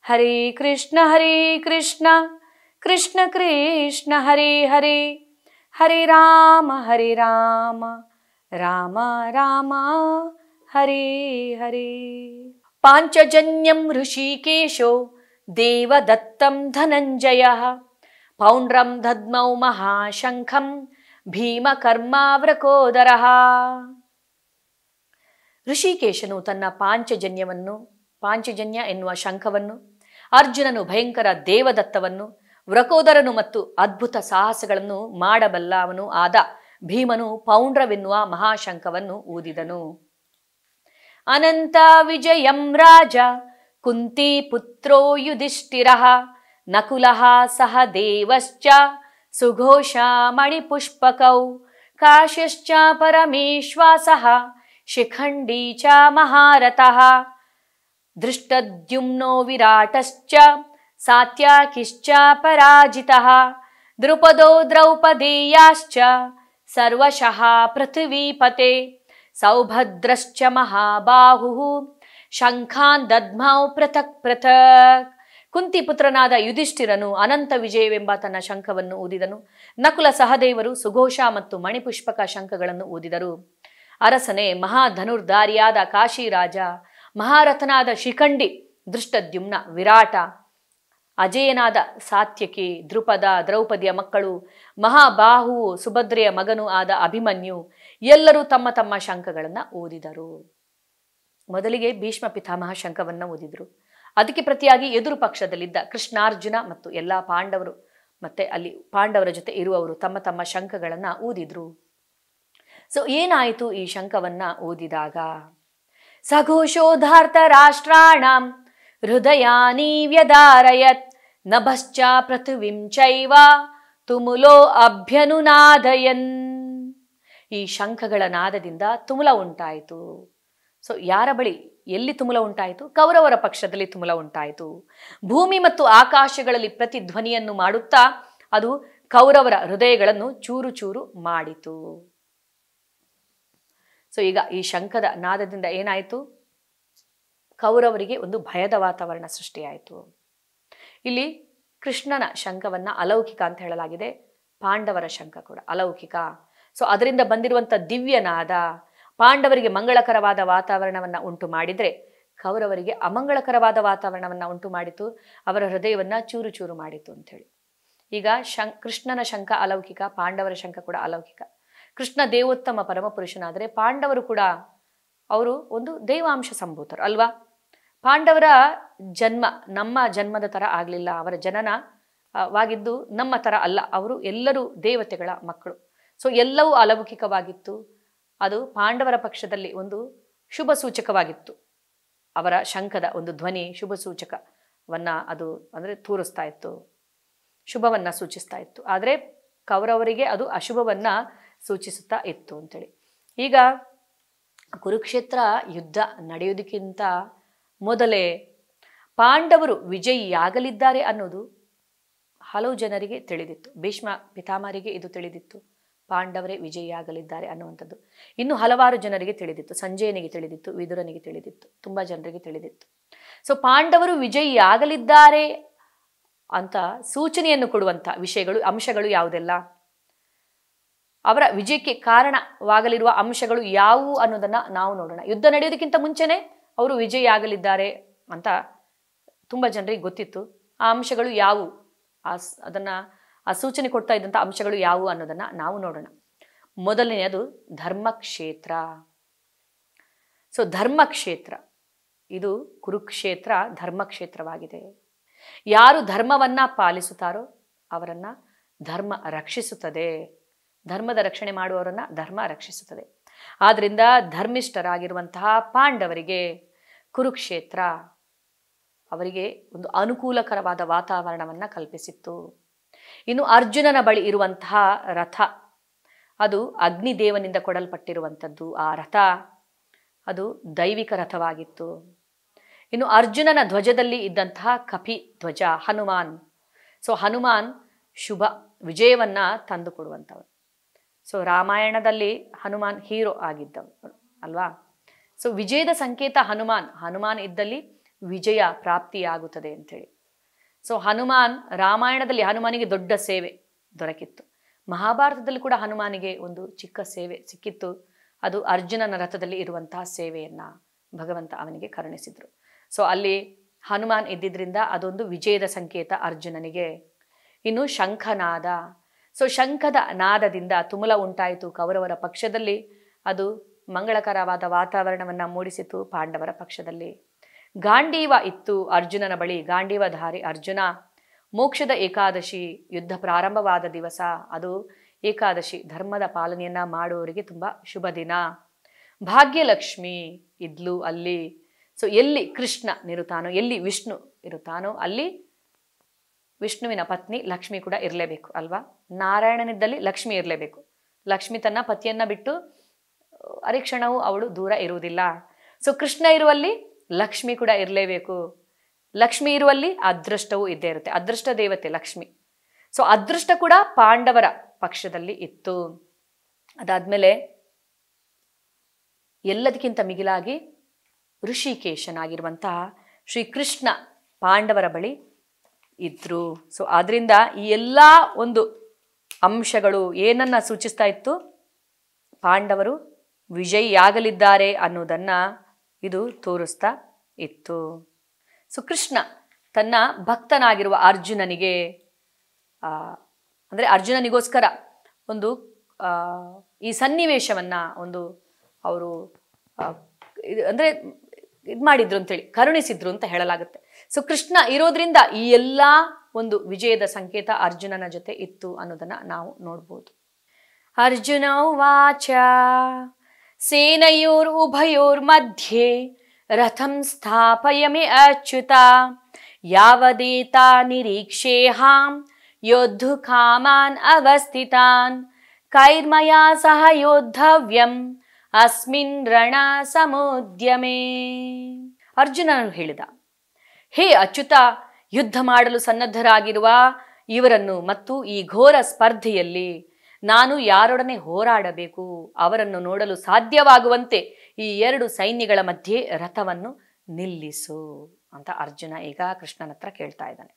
ಹರೇ ಕೃಷ್ಣ ಕೃಷ್ಣ ಕೃಷ್ಣ ಹರೇ ಹರೇ, ಹರೇ ರಾಮ ರಾಮ ರಾಮ ಹರೇ ಹರೇ. ಪಾಂಚಜನ್ಯಂ ಋಷಿಕೇಶೋ ದೇವದತ್ತಂ ಧನಂಜಯಃ, ಪೌಂಡ್ರಂ ದದ್ಮೌ ಮಹಾಶಂಖಂ ಭೀಮಕರ್ಮಾವ್ರಕೋದರಃ. ಋಷಿಕೇಶನು ತನ್ನ ಪಾಂಚಜನ್ಯ ಎನ್ನುವ ಶಂಖವನ್ನು, ಅರ್ಜುನನು ಭಯಂಕರ ದೇವದತ್ತವನ್ನು, ವ್ರಕೋದರನು ಮತ್ತು ಅದ್ಭುತ ಸಾಹಸಗಳನ್ನು ಮಾಡಬಲ್ಲ ಅವನು ಆದ ಭೀಮನು ಪೌಂಡ್ರವೆನ್ನುವ ಮಹಾಶಂಖವನ್ನು ಊದಿದನು. ಅನಂತ ವಿಜಯಂ ರಾಜ ಕುಂತಿ ಪುತ್ರೋ ಯುಧಿಷ್ಠಿರಃ, ನಕುಲಃ ಸಹ ದೇವಶ್ಚ ಸುಘೋಷ ಮಣಿಪುಷ್ಪಕೌ, ಕಾಶ್ಯಶ್ಚ ಪರಮೇಶ್ವಾಸಃ ಶಿಖಂಡಿ ಚ ಮಹಾರಥಃ, ದೃಷ್ಟದ್ಯುಮ್ನೋ ವಿರಾಟಶ್ಚ ಸಾತ್ಯಕಿಶ್ಚ ಪರಾಜಿತಃ, ದ್ರುಪದೋ ದ್ರೌಪದೇಯಾಶ್ಚ ಸರ್ವಶಃ ಪೃಥ್ವೀಪತೆ, ಸೌಭದ್ರಶ್ಚ ಮಹಾಬಾಹುಃ ಶಂಖಾನ್ ದದ್ಮೌ ಪೃಥಕ್ ಪೃಥಕ್. ಕುಂತಿಪುತ್ರನಾದ ಯುಧಿಷ್ಠಿರನು ಅನಂತ ವಿಜಯವೆಂಬ ತನ್ನ ಶಂಖವನ್ನು ಊದಿದನು. ನಕುಲ ಸಹದೇವರು ಸುಘೋಷ ಮತ್ತು ಮಣಿಪುಷ್ಪಕ ಶಂಖಗಳನ್ನು ಊದಿದರು. ಅರಸನೇ, ಮಹಾಧನುರ್ಧಾರಿಯಾದ ಕಾಶಿರಾಜ, ಮಹಾರಥನಾದ ಶಿಖಂಡಿ, ದೃಷ್ಟದ್ಯುಮ್ನ, ವಿರಾಟ, ಅಜೇಯನಾದ ಸಾತ್ಯಕಿ, ದ್ರುಪದ, ದ್ರೌಪದಿಯ ಮಕ್ಕಳು, ಮಹಾಬಾಹು, ಸುಭದ್ರೆಯ ಮಗನೂ ಆದ ಅಭಿಮನ್ಯು ಎಲ್ಲರೂ ತಮ್ಮ ತಮ್ಮ ಶಂಖಗಳನ್ನು ಊದಿದರು. ಮೊದಲಿಗೆ ಭೀಷ್ಮ ಪಿತಾಮಹ ಶಂಖವನ್ನು ಊದಿದರು. ಅದಕ್ಕೆ ಪ್ರತಿಯಾಗಿ ಎದುರು ಪಕ್ಷದಲ್ಲಿದ್ದ ಕೃಷ್ಣಾರ್ಜುನ ಮತ್ತು ಎಲ್ಲ ಪಾಂಡವರು ಮತ್ತೆ ಅಲ್ಲಿ ಪಾಂಡವರ ಜೊತೆ ಇರುವವರು ತಮ್ಮ ತಮ್ಮ ಶಂಖಗಳನ್ನು ಊದಿದ್ರು. ಸೊ ಏನಾಯಿತು ಈ ಶಂಖವನ್ನ ಊದಿದಾಗ? ಸಘೋಷೋಧಾರ್ಥ ರಾಷ್ಟ್ರಾಣಾಂ ಹೃದಯಾನಿ ವ್ಯದಾರಯತ್, ನಭಶ್ಚ ಪೃಥ್ವಿಂ ಚೈವ ತುಮುಲೋ ಅಭ್ಯನುನಾದಯನ್. ಈ ಶಂಖಗಳ ನಾದದಿಂದ ತುಮುಲ ಉಂಟಾಯಿತು. ಸೊ ಯಾರ ಬಳಿ ಎಲ್ಲಿ ತುಮುಲ ಉಂಟಾಯಿತು? ಕೌರವರ ಪಕ್ಷದಲ್ಲಿ ತುಮುಲ ಉಂಟಾಯಿತು. ಭೂಮಿ ಮತ್ತು ಆಕಾಶಗಳಲ್ಲಿ ಪ್ರತಿಧ್ವನಿಯನ್ನು ಮಾಡುತ್ತಾ ಅದು ಕೌರವರ ಹೃದಯಗಳನ್ನು ಚೂರು ಚೂರು ಮಾಡಿತು. ಸೊ ಈಗ ಈ ಶಂಖದ ನಾದದಿಂದ ಏನಾಯಿತು? ಕೌರವರಿಗೆ ಒಂದು ಭಯದ ವಾತಾವರಣ ಸೃಷ್ಟಿಯಾಯಿತು. ಇಲ್ಲಿ ಕೃಷ್ಣನ ಶಂಖವನ್ನ ಅಲೌಕಿಕ ಅಂತ ಹೇಳಲಾಗಿದೆ, ಪಾಂಡವರ ಶಂಖ ಕೂಡ ಅಲೌಕಿಕ. ಸೊ ಅದರಿಂದ ಬಂದಿರುವಂಥ ದಿವ್ಯನಾದ ಪಾಂಡವರಿಗೆ ಮಂಗಳಕರವಾದ ವಾತಾವರಣವನ್ನು ಉಂಟು ಮಾಡಿದರೆ ಕೌರವರಿಗೆ ಅಮಂಗಳಕರವಾದ ವಾತಾವರಣವನ್ನು ಉಂಟು ಮಾಡಿತು, ಅವರ ಹೃದಯವನ್ನು ಚೂರು ಚೂರು ಮಾಡಿತು ಅಂಥೇಳಿ. ಈಗ ಕೃಷ್ಣನ ಶಂಖ ಅಲೌಕಿಕ, ಪಾಂಡವರ ಶಂಖ ಕೂಡ ಅಲೌಕಿಕ. ಕೃಷ್ಣ ದೇವೋತ್ತಮ ಪರಮಪುರುಷನಾದರೆ ಪಾಂಡವರು ಕೂಡ ಅವರು ಒಂದು ದೈವಾಂಶ ಸಂಭೂತರು ಅಲ್ವಾ. ಪಾಂಡವರ ಜನ್ಮ ನಮ್ಮ ಜನ್ಮದ ಥರ ಆಗಲಿಲ್ಲ, ಅವರ ಜನನವಾಗಿದ್ದು ನಮ್ಮ ಥರ ಅಲ್ಲ, ಅವರು ಎಲ್ಲರೂ ದೇವತೆಗಳ ಮಕ್ಕಳು. ಸೊ ಎಲ್ಲವೂ ಅಲೌಕಿಕವಾಗಿತ್ತು. ಅದು ಪಾಂಡವರ ಪಕ್ಷದಲ್ಲಿ ಒಂದು ಶುಭ ಸೂಚಕವಾಗಿತ್ತು. ಅವರ ಶಂಖದ ಒಂದು ಧ್ವನಿ ಶುಭ ಸೂಚಕವನ್ನ ಅದು ಅಂದರೆ ತೋರಿಸ್ತಾ ಇತ್ತು, ಶುಭವನ್ನ ಸೂಚಿಸ್ತಾ ಇತ್ತು. ಆದರೆ ಕೌರವರಿಗೆ ಅದು ಅಶುಭವನ್ನ ಸೂಚಿಸುತ್ತಾ ಇತ್ತು ಅಂತೇಳಿ. ಈಗ ಕುರುಕ್ಷೇತ್ರ ಯುದ್ಧ ನಡೆಯುವುದಕ್ಕಿಂತ ಮೊದಲೇ ಪಾಂಡವರು ವಿಜಯಿಯಾಗಲಿದ್ದಾರೆ ಅನ್ನೋದು ಹಲವು ಜನರಿಗೆ ತಿಳಿದಿತ್ತು. ಭೀಷ್ಮ ಪಿತಾಮಹರಿಗೆ ಇದು ತಿಳಿದಿತ್ತು, ಪಾಂಡವರೇ ವಿಜಯಿಯಾಗಲಿದ್ದಾರೆ ಅನ್ನುವಂಥದ್ದು. ಇನ್ನು ಹಲವಾರು ಜನರಿಗೆ ತಿಳಿದಿತ್ತು, ಸಂಜಯನಿಗೆ ತಿಳಿದಿತ್ತು, ವಿದುರನಿಗೆ ತಿಳಿದಿತ್ತು, ತುಂಬ ಜನರಿಗೆ ತಿಳಿದಿತ್ತು. ಸೊ ಪಾಂಡವರು ವಿಜಯಿಯಾಗಲಿದ್ದಾರೆ ಅಂತ ಸೂಚನೆಯನ್ನು ಕೊಡುವಂಥ ವಿಷಯಗಳು, ಅಂಶಗಳು ಯಾವುದೆಲ್ಲ, ಅವರ ವಿಜಯಕ್ಕೆ ಕಾರಣವಾಗಲಿರುವ ಅಂಶಗಳು ಯಾವುವು ಅನ್ನೋದನ್ನು ನಾವು ನೋಡೋಣ. ಯುದ್ಧ ನಡೆಯೋದಕ್ಕಿಂತ ಮುಂಚೆನೇ ಅವರು ವಿಜಯಿಯಾಗಲಿದ್ದಾರೆ ಅಂತ ತುಂಬ ಜನರಿಗೆ ಗೊತ್ತಿತ್ತು. ಆ ಅಂಶಗಳು ಯಾವುವು, ಆ ಸೂಚನೆ ಕೊಡ್ತಾ ಇದ್ದಂಥ ಅಂಶಗಳು ಯಾವುವು ಅನ್ನೋದನ್ನು ನಾವು ನೋಡೋಣ. ಮೊದಲನೆಯದು ಧರ್ಮಕ್ಷೇತ್ರ. ಸೊ ಧರ್ಮಕ್ಷೇತ್ರ ಇದು ಕುರುಕ್ಷೇತ್ರ ಧರ್ಮಕ್ಷೇತ್ರವಾಗಿದೆ. ಯಾರು ಧರ್ಮವನ್ನ ಪಾಲಿಸುತ್ತಾರೋ ಅವರನ್ನ ಧರ್ಮ ರಕ್ಷಿಸುತ್ತದೆ, ಧರ್ಮದ ರಕ್ಷಣೆ ಮಾಡುವವರನ್ನ ಧರ್ಮ ರಕ್ಷಿಸುತ್ತದೆ. ಆದ್ರಿಂದ ಧರ್ಮಿಷ್ಠರಾಗಿರುವಂತಹ ಪಾಂಡವರಿಗೆ ಕುರುಕ್ಷೇತ್ರ ಅವರಿಗೆ ಒಂದು ಅನುಕೂಲಕರವಾದ ವಾತಾವರಣವನ್ನ ಕಲ್ಪಿಸಿತ್ತು. ಇನ್ನು ಅರ್ಜುನನ ಬಳಿ ಇರುವಂತಹ ರಥ ಅದು ಅಗ್ನಿದೇವನಿಂದ ಕೊಡಲ್ಪಟ್ಟಿರುವಂಥದ್ದು. ಆ ರಥ ಅದು ದೈವಿಕ ರಥವಾಗಿತ್ತು. ಇನ್ನು ಅರ್ಜುನನ ಧ್ವಜದಲ್ಲಿ ಇದ್ದಂತಹ ಕಪಿ ಧ್ವಜ ಹನುಮಾನ್. ಸೊ ಹನುಮಾನ್ ಶುಭ ವಿಜಯವನ್ನ ತಂದು ಕೊಡುವಂಥವನು. ಸೊ ರಾಮಾಯಣದಲ್ಲಿ ಹನುಮಾನ್ ಹೀರೋ ಆಗಿದ್ದವನು ಅಲ್ವಾ. ಸೊ ವಿಜಯದ ಸಂಕೇತ ಹನುಮಾನ್ ಇದ್ದಲ್ಲಿ ವಿಜಯ ಪ್ರಾಪ್ತಿಯಾಗುತ್ತದೆ ಅಂತೇಳಿ. ಸೊ ರಾಮಾಯಣದಲ್ಲಿ ಹನುಮಾನಿಗೆ ದೊಡ್ಡ ಸೇವೆ ದೊರಕಿತ್ತು. ಮಹಾಭಾರತದಲ್ಲಿ ಕೂಡ ಹನುಮಾನಿಗೆ ಒಂದು ಚಿಕ್ಕ ಸೇವೆ ಸಿಕ್ಕಿತ್ತು. ಅದು ಅರ್ಜುನನ ರಥದಲ್ಲಿ ಇರುವಂತಹ ಸೇವೆಯನ್ನ ಭಗವಂತ ಅವನಿಗೆ ಕರುಣಿಸಿದ್ರು. ಸೊ ಅಲ್ಲಿ ಹನುಮಾನ್ ಇದ್ದಿದ್ರಿಂದ ಅದೊಂದು ವಿಜಯದ ಸಂಕೇತ ಅರ್ಜುನನಿಗೆ. ಇನ್ನು ಶಂಖನಾದ. ಸೊ ಶಂಖದ ನಾದದಿಂದ ತುಮುಲ ಉಂಟಾಯಿತು ಕೌರವರ ಪಕ್ಷದಲ್ಲಿ. ಅದು ಮಂಗಳಕರವಾದ ವಾತಾವರಣವನ್ನ ಮೂಡಿಸಿತು ಪಾಂಡವರ ಪಕ್ಷದಲ್ಲಿ. ಗಾಂಡೀವ ಇತ್ತು ಅರ್ಜುನನ ಬಳಿ. ಗಾಂಡೀವಧಾರಿ ಅರ್ಜುನ. ಮೋಕ್ಷದ ಏಕಾದಶಿ, ಯುದ್ಧ ಪ್ರಾರಂಭವಾದ ದಿವಸ. ಅದು ಏಕಾದಶಿ, ಧರ್ಮದ ಪಾಲನೆಯನ್ನ ಮಾಡುವವರಿಗೆ ತುಂಬಾ ಶುಭ ದಿನ. ಭಾಗ್ಯಲಕ್ಷ್ಮಿ ಇದ್ಲು ಅಲ್ಲಿ. ಸೊ ಎಲ್ಲಿ ಕೃಷ್ಣ ನಿರುತ್ತಾನೋ, ಎಲ್ಲಿ ವಿಷ್ಣು ಇರುತ್ತಾನೋ ಅಲ್ಲಿ ವಿಷ್ಣುವಿನ ಪತ್ನಿ ಲಕ್ಷ್ಮಿ ಕೂಡ ಇರಲೇಬೇಕು ಅಲ್ವಾ. ನಾರಾಯಣನಿದ್ದಲ್ಲಿ ಲಕ್ಷ್ಮಿ ಇರಲೇಬೇಕು. ಲಕ್ಷ್ಮಿ ತನ್ನ ಪತಿಯನ್ನ ಬಿಟ್ಟು ಅರಿಕ್ಷಣವೂ ಅವಳು ದೂರ ಇರುವುದಿಲ್ಲ. ಸೊ ಕೃಷ್ಣ ಇರುವಲ್ಲಿ ಲಕ್ಷ್ಮಿ ಕೂಡ ಇರಲೇಬೇಕು. ಲಕ್ಷ್ಮಿ ಇರುವಲ್ಲಿ ಅದೃಷ್ಟವೂ ಇದ್ದೇ ಇರುತ್ತೆ. ಅದೃಷ್ಟ ದೇವತೆ ಲಕ್ಷ್ಮಿ. ಸೊ ಅದೃಷ್ಟ ಕೂಡ ಪಾಂಡವರ ಪಕ್ಷದಲ್ಲಿ ಇತ್ತು. ಅದಾದ್ಮೇಲೆ ಎಲ್ಲದಕ್ಕಿಂತ ಮಿಗಿಲಾಗಿ ಋಷಿಕೇಶನಾಗಿರುವಂತಹ ಶ್ರೀಕೃಷ್ಣ ಪಾಂಡವರ ಬಳಿ ಇದ್ರು. ಸೊ ಆದ್ರಿಂದ ಈ ಎಲ್ಲ ಒಂದು ಅಂಶಗಳು ಏನನ್ನ ಸೂಚಿಸ್ತಾ ಇತ್ತು? ಪಾಂಡವರು ವಿಜಯಿಯಾಗಲಿದ್ದಾರೆ ಅನ್ನೋದನ್ನ ಇದು ತೋರಿಸ್ತಾ ಇತ್ತು. ಸೊ ಕೃಷ್ಣ ತನ್ನ ಭಕ್ತನಾಗಿರುವ ಅರ್ಜುನನಿಗೆ ಅಂದ್ರೆ ಅರ್ಜುನನಿಗೋಸ್ಕರ ಒಂದು ಈ ಸನ್ನಿವೇಶವನ್ನ ಒಂದು ಅವರು ಅಂದ್ರೆ ಇದು ಮಾಡಿದ್ರು ಅಂತೇಳಿ ಕರುಣಿಸಿದ್ರು ಅಂತ ಹೇಳಲಾಗುತ್ತೆ. ಸೊ ಕೃಷ್ಣ ಇರೋದ್ರಿಂದ ಈ ಎಲ್ಲ ಒಂದು ವಿಜಯದ ಸಂಕೇತ ಅರ್ಜುನನ ಜೊತೆ ಇತ್ತು ಅನ್ನೋದನ್ನ ನಾವು ನೋಡ್ಬೋದು. ಅರ್ಜುನ ಉವಾಚ ಸೇನಯೋರ್ ಉಭಯೋರ್ ಮಧ್ಯೆ ರಥಂ ಸ್ಥಾಪಯಮಿ ಅಚ್ಯುತ ಯಾವದೇತಾ ನಿರೀಕ್ಷೇಹಾಂ ಯೋದ್ಧು ಕಾಮಾನ್ ಅವಸ್ಥಿತಾನ್ ಕೈರ್ಮಯಾ ಸಹ ಯೋದ್ಧವ್ಯಂ ಅಸ್ಮಿನ್ ರಣ ಸಮುದ್ಯಮೇ. ಅರ್ಜುನನು ಹೇಳಿದ, ಹೇ ಅಚ್ಯುತ, ಯುದ್ಧ ಮಾಡಲು ಸನ್ನದ್ಧರಾಗಿರುವ ಇವರನ್ನು ಮತ್ತು ಈ ಘೋರ ಸ್ಪರ್ಧೆಯಲ್ಲಿ ನಾನು ಯಾರೊಡನೆ ಹೋರಾಡಬೇಕು ಅವರನ್ನು ನೋಡಲು ಸಾಧ್ಯವಾಗುವಂತೆ ಈ ಎರಡು ಸೈನ್ಯಗಳ ಮಧ್ಯೆ ರಥವನ್ನು ನಿಲ್ಲಿಸು ಅಂತ ಅರ್ಜುನ ಈಗ ಕೃಷ್ಣನ ಹತ್ರ ಕೇಳ್ತಾ ಇದ್ದಾನೆ.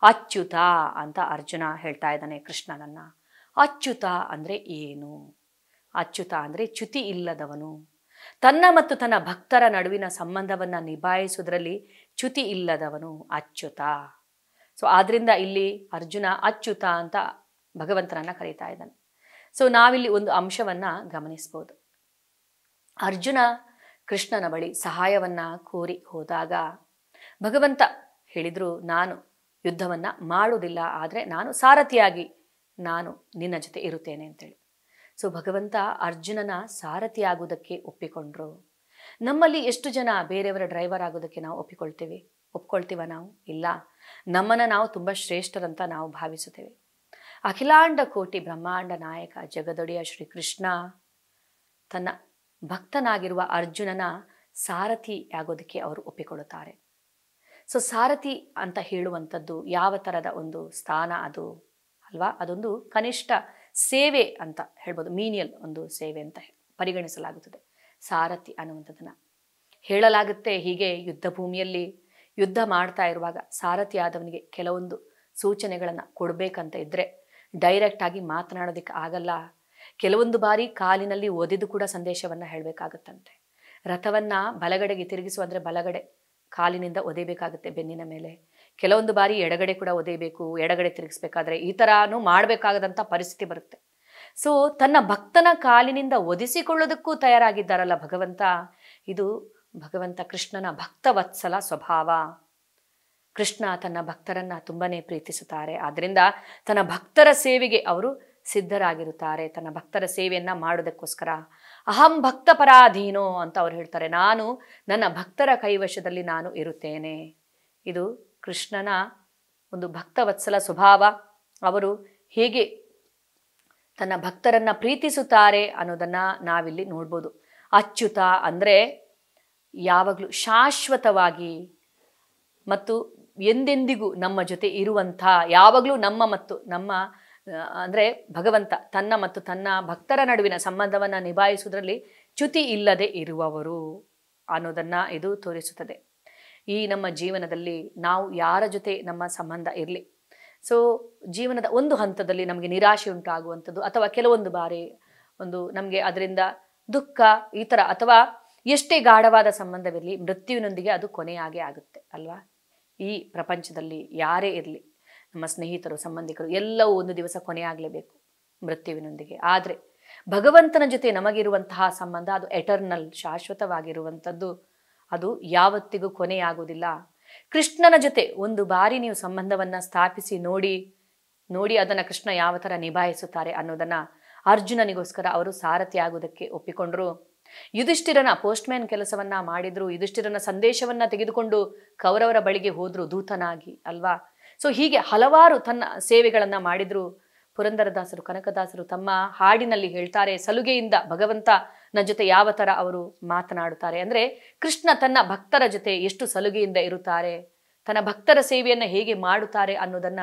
ಅಚ್ಯುತ ಅಂತ ಅರ್ಜುನ ಹೇಳ್ತಾ ಇದ್ದಾನೆ ಕೃಷ್ಣನನ್ನ. ಅಚ್ಯುತ ಅಂದ್ರೆ ಏನು? ಅಚ್ಯುತ ಅಂದ್ರೆ ಚ್ಯುತಿ ಇಲ್ಲದವನು. ತನ್ನ ಮತ್ತು ತನ್ನ ಭಕ್ತರ ನಡುವಿನ ಸಂಬಂಧವನ್ನ ನಿಭಾಯಿಸುವುದರಲ್ಲಿ ಚ್ಯುತಿ ಇಲ್ಲದವನು ಅಚ್ಯುತ. ಸೊ ಆದ್ರಿಂದ ಇಲ್ಲಿ ಅರ್ಜುನ ಅಚ್ಯುತ ಅಂತ ಭಗವಂತನನ್ನ ಕರೀತಾ ಇದ್ದಾನೆ. ಸೊ ನಾವಿಲ್ಲಿ ಒಂದು ಅಂಶವನ್ನ ಗಮನಿಸ್ಬೋದು. ಅರ್ಜುನ ಕೃಷ್ಣನ ಬಳಿ ಸಹಾಯವನ್ನ ಕೋರಿ ಹೋದಾಗ ಭಗವಂತ ಹೇಳಿದ್ರು, ನಾನು ಯುದ್ಧವನ್ನ ಮಾಡುವುದಿಲ್ಲ, ಆದ್ರೆ ನಾನು ಸಾರಥಿಯಾಗಿ ನಾನು ನಿನ್ನ ಜೊತೆ ಇರುತ್ತೇನೆ ಅಂತೇಳಿ. ಸೊ ಭಗವಂತ ಅರ್ಜುನನ ಸಾರಥಿ ಆಗುವುದಕ್ಕೆ ಒಪ್ಪಿಕೊಂಡ್ರು. ನಮ್ಮಲ್ಲಿ ಎಷ್ಟು ಜನ ಬೇರೆಯವರ ಡ್ರೈವರ್ ಆಗೋದಕ್ಕೆ ನಾವು ಒಪ್ಕೊಳ್ತೀವ? ನಾವು ಇಲ್ಲ. ನಮ್ಮನ್ನ ನಾವು ತುಂಬಾ ಶ್ರೇಷ್ಠರಂತ ನಾವು ಭಾವಿಸುತ್ತೇವೆ. ಅಖಿಲಾಂಡ ಕೋಟಿ ಬ್ರಹ್ಮಾಂಡ ನಾಯಕ ಜಗದೊಡೆಯ ಶ್ರೀಕೃಷ್ಣ ತನ್ನ ಭಕ್ತನಾಗಿರುವ ಅರ್ಜುನನ ಸಾರಥಿ ಆಗೋದಕ್ಕೆ ಅವರು ಒಪ್ಪಿಕೊಳ್ಳುತ್ತಾರೆ. ಸೊ ಸಾರಥಿ ಅಂತ ಹೇಳುವಂಥದ್ದು ಯಾವ ಥರದ ಒಂದು ಸ್ಥಾನ ಅದು ಅಲ್ವಾ? ಅದೊಂದು ಕನಿಷ್ಠ ಸೇವೆ ಅಂತ ಹೇಳ್ಬೋದು. ಮೀನಿಯಲ್ ಒಂದು ಸೇವೆ ಅಂತ ಪರಿಗಣಿಸಲಾಗುತ್ತದೆ ಸಾರಥಿ ಅನ್ನುವಂಥದ್ದನ್ನ. ಹೇಳಲಾಗುತ್ತೆ ಹೀಗೆ, ಯುದ್ಧ ಭೂಮಿಯಲ್ಲಿ ಯುದ್ಧ ಮಾಡ್ತಾ ಇರುವಾಗ ಸಾರಥಿ ಆದವನಿಗೆ ಕೆಲವೊಂದು ಸೂಚನೆಗಳನ್ನು ಕೊಡಬೇಕಂತ ಇದ್ರೆ ಡೈರೆಕ್ಟ್ ಆಗಿ ಮಾತನಾಡೋದಕ್ಕೆ ಆಗಲ್ಲ. ಕೆಲವೊಂದು ಬಾರಿ ಕಾಲಿನಲ್ಲಿ ಒದೆದು ಕೂಡ ಸಂದೇಶವನ್ನ ಹೇಳಬೇಕಾಗುತ್ತಂತೆ. ರಥವನ್ನ ಬಲಗಡೆಗೆ ತಿರುಗಿಸು ಅಂದ್ರೆ ಬಲಗಡೆ ಕಾಲಿನಿಂದ ಒದೆಯಬೇಕಾಗುತ್ತೆ ಬೆನ್ನಿನ ಮೇಲೆ. ಕೆಲವೊಂದು ಬಾರಿ ಎಡಗಡೆ ಕೂಡ ಒದೆಯಬೇಕು, ಎಡಗಡೆ ತಿರುಗಿಸ್ಬೇಕಾದ್ರೆ ಈ ಥರನೂ ಮಾಡಬೇಕಾಗದಂಥ ಪರಿಸ್ಥಿತಿ ಬರುತ್ತೆ. ಸೊ ತನ್ನ ಭಕ್ತನ ಕಾಲಿನಿಂದ ಒದಿಸಿಕೊಳ್ಳೋದಕ್ಕೂ ತಯಾರಾಗಿದ್ದಾರಲ್ಲ ಭಗವಂತ. ಇದು ಭಗವಂತ ಕೃಷ್ಣನ ಭಕ್ತವತ್ಸಲ ಸ್ವಭಾವ. ಕೃಷ್ಣ ತನ್ನ ಭಕ್ತರನ್ನ ತುಂಬಾನೇ ಪ್ರೀತಿಸುತ್ತಾರೆ. ಆದ್ರಿಂದ ತನ್ನ ಭಕ್ತರ ಸೇವೆಗೆ ಅವರು ಸಿದ್ಧರಾಗಿರುತ್ತಾರೆ. ತನ್ನ ಭಕ್ತರ ಸೇವೆಯನ್ನ ಮಾಡೋದಕ್ಕೋಸ್ಕರ ಅಹಂ ಭಕ್ತ ಪರಾಧೀನೋ ಅಂತ ಅವ್ರು ಹೇಳ್ತಾರೆ. ನಾನು ನನ್ನ ಭಕ್ತರ ಕೈವಶದಲ್ಲಿ ನಾನು ಇರುತ್ತೇನೆ. ಇದು ಕೃಷ್ಣನ ಒಂದು ಭಕ್ತವತ್ಸಲ ಸ್ವಭಾವ. ಅವರು ಹೇಗೆ ತನ್ನ ಭಕ್ತರನ್ನ ಪ್ರೀತಿಸುತ್ತಾರೆ ಅನ್ನೋದನ್ನ ನಾವಿಲ್ಲಿ ನೋಡ್ಬೋದು. ಅಚ್ಯುತ ಅಂದ್ರೆ ಯಾವಾಗಲೂ ಶಾಶ್ವತವಾಗಿ ಮತ್ತು ಎಂದೆಂದಿಗೂ ನಮ್ಮ ಜೊತೆ ಇರುವಂಥ, ಯಾವಾಗಲೂ ನಮ್ಮ ಮತ್ತು ನಮ್ಮ ಅಂದರೆ ಭಗವಂತ ತನ್ನ ಮತ್ತು ತನ್ನ ಭಕ್ತರ ನಡುವಿನ ಸಂಬಂಧವನ್ನು ನಿಭಾಯಿಸುವುದರಲ್ಲಿ ಚ್ಯುತಿ ಇಲ್ಲದೆ ಇರುವವರು ಅನ್ನೋದನ್ನು ಇದು ತೋರಿಸುತ್ತದೆ. ಈ ನಮ್ಮ ಜೀವನದಲ್ಲಿ ನಾವು ಯಾರ ಜೊತೆ ನಮ್ಮ ಸಂಬಂಧ ಇರಲಿ, ಸೊ ಜೀವನದ ಒಂದು ಹಂತದಲ್ಲಿ ನಮಗೆ ನಿರಾಶೆ ಉಂಟಾಗುವಂಥದ್ದು ಅಥವಾ ಕೆಲವೊಂದು ಬಾರಿ ನಮಗೆ ಅದರಿಂದ ದುಃಖ ಈ ಥರ, ಅಥವಾ ಎಷ್ಟೇ ಗಾಢವಾದ ಸಂಬಂಧವಿರಲಿ ಮೃತ್ಯುವಿನೊಂದಿಗೆ ಅದು ಕೊನೆಯಾಗೇ ಆಗುತ್ತೆ ಅಲ್ವಾ. ಈ ಪ್ರಪಂಚದಲ್ಲಿ ಯಾರೇ ಇರಲಿ, ನಮ್ಮ ಸ್ನೇಹಿತರು, ಸಂಬಂಧಿಕರು ಎಲ್ಲವೂ ಒಂದು ದಿವಸ ಕೊನೆಯಾಗಲೇಬೇಕು ಮೃತ್ಯುವಿನೊಂದಿಗೆ. ಆದರೆ ಭಗವಂತನ ಜೊತೆ ನಮಗಿರುವಂತಹ ಸಂಬಂಧ ಅದು ಎಟರ್ನಲ್, ಶಾಶ್ವತವಾಗಿರುವಂಥದ್ದು. ಅದು ಯಾವತ್ತಿಗೂ ಕೊನೆಯಾಗುವುದಿಲ್ಲ. ಕೃಷ್ಣನ ಜೊತೆ ಒಂದು ಬಾರಿ ನೀವು ಸಂಬಂಧವನ್ನು ಸ್ಥಾಪಿಸಿ ನೋಡಿ ಅದನ್ನು ಕೃಷ್ಣ ಯಾವ ಥರ ನಿಭಾಯಿಸುತ್ತಾರೆ ಅನ್ನೋದನ್ನು ಅರ್ಜುನನಿಗೋಸ್ಕರ ಅವರು ಸಾರಥಿ ಆಗುವುದಕ್ಕೆ ಒಪ್ಪಿಕೊಂಡ್ರು. ಯುಧಿಷ್ಠಿರನ ಪೋಸ್ಟ್ಮ್ಯಾನ್ ಕೆಲಸವನ್ನ ಮಾಡಿದ್ರು. ಯುಧಿಷ್ಠಿರನ ಸಂದೇಶವನ್ನ ತೆಗೆದುಕೊಂಡು ಕೌರವರ ಬಳಿಗೆ ಹೋದ್ರು ದೂತನಾಗಿ ಅಲ್ವಾ. ಸೊ ಹೀಗೆ ಹಲವಾರು ತನ್ನ ಸೇವೆಗಳನ್ನ ಮಾಡಿದ್ರು. ಪುರಂದರದಾಸರು, ಕನಕದಾಸರು ತಮ್ಮ ಹಾಡಿನಲ್ಲಿ ಹೇಳ್ತಾರೆ, ಸಲುಗೆಯಿಂದ ಭಗವಂತನ ಜೊತೆ ಯಾವ ಥರ ಅವರು ಮಾತನಾಡುತ್ತಾರೆ ಅಂದರೆ, ಕೃಷ್ಣ ತನ್ನ ಭಕ್ತರ ಜೊತೆ ಎಷ್ಟು ಸಲುಗೆಯಿಂದ ಇರುತ್ತಾರೆ, ತನ್ನ ಭಕ್ತರ ಸೇವೆಯನ್ನು ಹೇಗೆ ಮಾಡುತ್ತಾರೆ ಅನ್ನೋದನ್ನ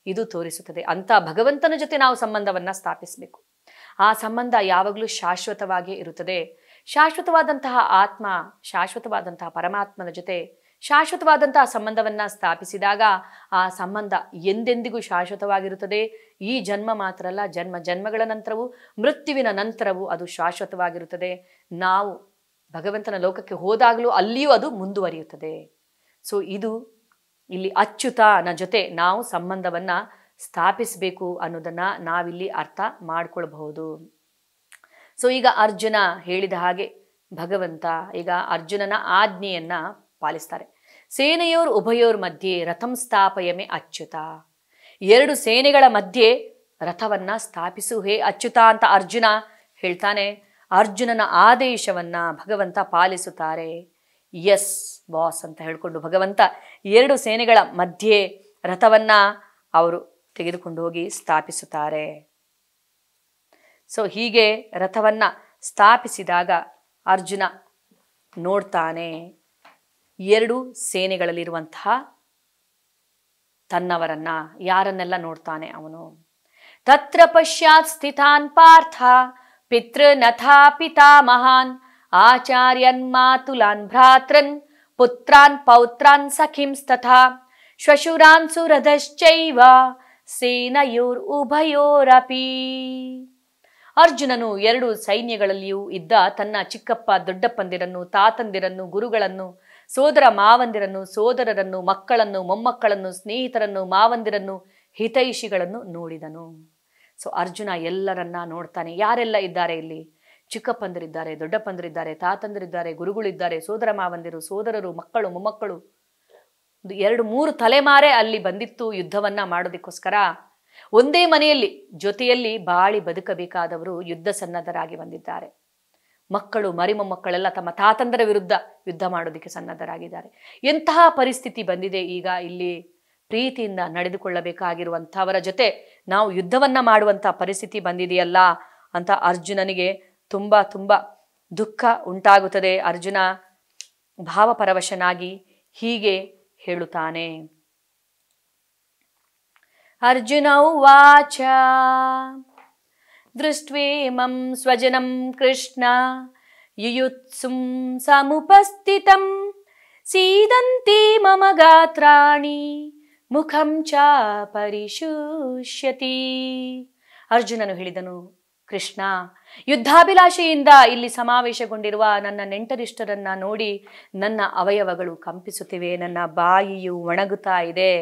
ಇದು ತೋರಿಸುತ್ತದೆ. ಅಂತ ಭಗವಂತನ ಜೊತೆ ನಾವು ಸಂಬಂಧವನ್ನ ಸ್ಥಾಪಿಸಬೇಕು. ಆ ಸಂಬಂಧ ಯಾವಾಗಲೂ ಶಾಶ್ವತವಾಗಿ ಇರುತ್ತದೆ. ಶಾಶ್ವತವಾದಂತಹ ಆತ್ಮ, ಶಾಶ್ವತವಾದಂತಹ ಪರಮಾತ್ಮನ ಜೊತೆ ಶಾಶ್ವತವಾದಂತಹ ಸಂಬಂಧವನ್ನ ಸ್ಥಾಪಿಸಿದಾಗ ಆ ಸಂಬಂಧ ಎಂದೆಂದಿಗೂ ಶಾಶ್ವತವಾಗಿರುತ್ತದೆ. ಈ ಜನ್ಮ ಮಾತ್ರ ಅಲ್ಲ, ಜನ್ಮಗಳ ನಂತರವೂ, ಮೃತ್ಯುವಿನ ನಂತರವೂ ಅದು ಶಾಶ್ವತವಾಗಿರುತ್ತದೆ. ನಾವು ಭಗವಂತನ ಲೋಕಕ್ಕೆ ಹೋದಾಗಲೂ ಅಲ್ಲಿಯೂ ಅದು ಮುಂದುವರಿಯುತ್ತದೆ. ಸೊ ಇದು ಇಲ್ಲಿ ಅಚ್ಯುತನ ಜೊತೆ ನಾವು ಸಂಬಂಧವನ್ನ ಸ್ಥಾಪಿಸಬೇಕು ಅನ್ನೋದನ್ನ ನಾವಿಲ್ಲಿ ಅರ್ಥ ಮಾಡ್ಕೊಳ್ಬಹುದು. ಸೊ ಈಗ ಅರ್ಜುನ ಹೇಳಿದ ಹಾಗೆ ಭಗವಂತ ಈಗ ಅರ್ಜುನನ ಆಜ್ಞೆಯನ್ನ ಪಾಲಿಸ್ತಾರೆ. ಸೇನೆಯೋರ್ ಉಭಯೋರ್ ಮಧ್ಯೆ ರಥಂ ಸ್ಥಾಪಯಮೆ ಅಚ್ಯುತ. ಎರಡು ಸೇನೆಗಳ ಮಧ್ಯೆ ರಥವನ್ನ ಸ್ಥಾಪಿಸು ಹೇ ಅಚ್ಯುತ ಅಂತ ಅರ್ಜುನ ಹೇಳ್ತಾನೆ. ಅರ್ಜುನನ ಆದೇಶವನ್ನ ಭಗವಂತ ಪಾಲಿಸುತ್ತಾರೆ. ಎಸ್ ಬಾಸ್ ಅಂತ ಹೇಳ್ಕೊಂಡು ಭಗವಂತ ಎರಡು ಸೇನೆಗಳ ಮಧ್ಯೆ ರಥವನ್ನ ಅವರು ತೆಗೆದುಕೊಂಡು ಹೋಗಿ ಸ್ಥಾಪಿಸುತ್ತಾರೆ. ಸೊ ಹೀಗೆ ರಥವನ್ನ ಸ್ಥಾಪಿಸಿದಾಗ ಅರ್ಜುನ ನೋಡ್ತಾನೆ ಎರಡು ಸೇನೆಗಳಲ್ಲಿರುವಂತಹ ತನ್ನವರನ್ನ, ಯಾರನ್ನೆಲ್ಲ ನೋಡ್ತಾನೆ ಅವನು. ತತ್ರ ಪಶ್ಚಾತ್ ಸ್ಥಿತಾನ್ ಪಾರ್ಥ ಪಿತೃನಥಾ ಪಿತಾಮಹಾನ್ ಆಚಾರ್ಯನ್ ಮಾತುಲಾನ್ ಭ್ರಾತೃನ್ ಪುತ್ರಾನ್ ಪೌತ್ರಾನ್ ಸಖಿಂಸ್ತಥಾ ಶ್ವಶುರಾನ್ ಸುರದಶ್ಚೈವ ಸೇನಯೋರ್ ಉಭಯೋರಪಿ. ಅರ್ಜುನನು ಎರಡು ಸೈನ್ಯಗಳಲ್ಲಿಯೂ ಇದ್ದ ತನ್ನ ಚಿಕ್ಕಪ್ಪ ದೊಡ್ಡಪ್ಪಂದಿರನ್ನು, ತಾತಂದಿರನ್ನು, ಗುರುಗಳನ್ನು, ಸೋದರ ಮಾವಂದಿರನ್ನು, ಸೋದರರನ್ನು, ಮಕ್ಕಳನ್ನು, ಮೊಮ್ಮಕ್ಕಳನ್ನು, ಸ್ನೇಹಿತರನ್ನು, ಮಾವಂದಿರನ್ನು, ಹಿತೈಷಿಗಳನ್ನು ನೋಡಿದನು. ಸೊ ಅರ್ಜುನ ಎಲ್ಲರನ್ನ ನೋಡ್ತಾನೆ. ಯಾರೆಲ್ಲ ಇದ್ದಾರೆ ಇಲ್ಲಿ? ಚಿಕ್ಕಪ್ಪಂದಿರಿದ್ದಾರೆ, ದೊಡ್ಡಪ್ಪಂದಿರಿದ್ದಾರೆ, ತಾತಂದಿರಿದ್ದಾರೆ, ಗುರುಗಳಿದ್ದಾರೆ, ಸೋದರ ಮಾವಂದಿರು, ಸೋದರರು, ಮಕ್ಕಳು, ಮೊಮ್ಮಕ್ಕಳು, 2-3 ತಲೆಮಾರೆ ಅಲ್ಲಿ ಬಂದಿತ್ತು ಯುದ್ಧವನ್ನ ಮಾಡೋದಕ್ಕೋಸ್ಕರ. ಒಂದೇ ಮನೆಯಲ್ಲಿ ಜೊತೆಯಲ್ಲಿ ಬಾಳಿ ಬದುಕಬೇಕಾದವರು ಯುದ್ಧ ಸನ್ನದ್ಧರಾಗಿ ಬಂದಿದ್ದಾರೆ. ಮಕ್ಕಳು, ಮರಿಮೊಮ್ಮಕ್ಕಳೆಲ್ಲ ತಮ್ಮ ತಾತಂದರ ವಿರುದ್ಧ ಯುದ್ಧ ಮಾಡೋದಕ್ಕೆ ಸನ್ನದ್ಧರಾಗಿದ್ದಾರೆ. ಎಂತಹ ಪರಿಸ್ಥಿತಿ ಬಂದಿದೆ ಈಗ ಇಲ್ಲಿ. ಪ್ರೀತಿಯಿಂದ ನಡೆದುಕೊಳ್ಳಬೇಕಾಗಿರುವಂಥವರ ಜೊತೆ ನಾವು ಯುದ್ಧವನ್ನ ಮಾಡುವಂಥ ಪರಿಸ್ಥಿತಿ ಬಂದಿದೆಯಲ್ಲ ಅಂತ ಅರ್ಜುನನಿಗೆ ತುಂಬ ತುಂಬ ದುಃಖ ಉಂಟಾಗುತ್ತದೆ. ಅರ್ಜುನ ಭಾವಪರವಶನಾಗಿ ಹೀಗೆ ಹೇಳುತ್ತಾನೆ. ಅರ್ಜುನ ಉವಾಚ ದೃಷ್ಟ್ವೇಮಂ ಸ್ವಜನಂ ಕೃಷ್ಣ ಯುಯುತ್ಸುಂ ಸಮುಪಸ್ಥಿತಂ ಸೀದಂತಿ ಮಮ ಗಾತ್ರಾಣಿ ಮುಖಂ ಚ ಪರಿಶುಷ್ಯತಿ. ಅರ್ಜುನನು ಹೇಳಿದನು, ಕೃಷ್ಣ, ಯುದ್ಧಾಭಿಲಾಷೆಯಿಂದ ಇಲ್ಲಿ ಸಮಾವೇಶಗೊಂಡಿರುವ ನನ್ನ ನೆಂಟರಿಷ್ಟರನ್ನ ನೋಡಿ ನನ್ನ ಅವಯವಗಳು ಕಂಪಿಸುತ್ತಿವೆ, ನನ್ನ ಬಾಯಿಯು ಒಣಗುತ್ತಾ ಇದೆ,